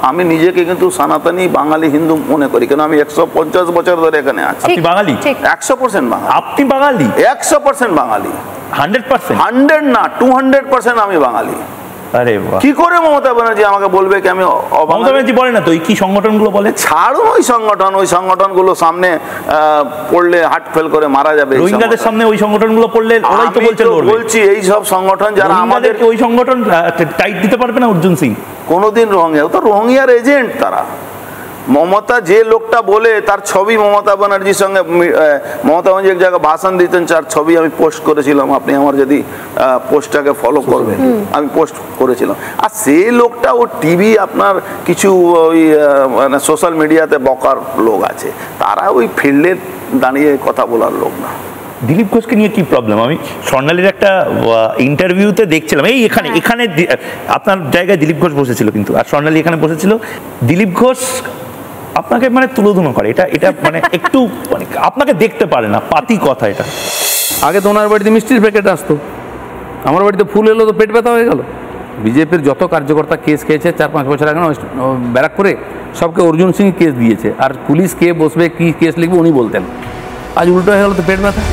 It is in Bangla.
আমি নিজেকে কিন্তু সনাতনী বাঙালি হিন্দু মনে করি, কেন আমি 150 বছর ধরে এখানে আছি। আপনি বাঙালি? 100% বাঙালি। আপনি বাঙালি? 100% বাঙালি। 100%? 100 না, 200% আমি বাঙালি। আরে বাহ! কি করে মমতা ব্যানার্জি আমাকে বলবে কি আমি অবাঙালি? মমতা ব্যানার্জি বলে না তো, কি সংগঠনগুলো বলে? ছাড়ুন ওই সংগঠনগুলো সামনে পড়লে হার্ট ফেল করে মারা যাবে। রোহিঙ্গাদের সামনে ওই সংগঠনগুলো পড়লে ওরাই তো বলছে লড়বে। বলছি এই সব সংগঠন যারা আমাদের, ওই সংগঠন টাইট দিতে পারবে না অর্জুন সিং কোনোদিন। রোহিঙ্গা তো রোহিঙ্গার এজেন্ট তারা। মমতা যে লোকটা বলে তার ছবি মমতা ব্যানার্জির সঙ্গে, মমতা ব্যানার্জি এক জায়গায় ভাষণ দিতেন, তার ছবি আমি পোস্ট করেছিলাম। আপনি আমার যদি পোস্টটাকে ফলো করবেন, আমি পোস্ট করেছিলাম। আর সেই লোকটা ও টিভি আপনার কিছু ওই মানে সোশ্যাল মিডিয়াতে বকার লোক আছে, তারা ওই ফিল্ডে দাঁড়িয়ে কথা বলার লোক না। দিলীপ ঘোষকে নিয়ে কি প্রবলেম? আমি স্বর্ণালীর একটা ইন্টারভিউতে দেখছিলাম, এই এখানে আপনার জায়গায় দিলীপ ঘোষ বসেছিল কিন্তু, আর স্বর্ণালী এখানে বসেছিল। দিলীপ ঘোষ আপনাকে মানে তুলোধুনো করে, এটা মানে একটু মানে আপনাকে দেখতে পারে না, পাতি কথা এটা। আগে তো ওনার বাড়িতে মিষ্টির প্যাকেট আসতো, আমার বাড়িতে ফুল এলো তো পেট ব্যথা হয়ে গেল। বিজেপির যত কার্যকর্তা কেস খেয়েছে 4-5 বছর আগে ব্যারাকপুরে, সবকে অর্জুন সিং কেস দিয়েছে, আর পুলিশ কে বসবে কি কেস লিখবে উনি বলতেন। আজ উল্টো হয়ে গেল তো পেট ব্যথা।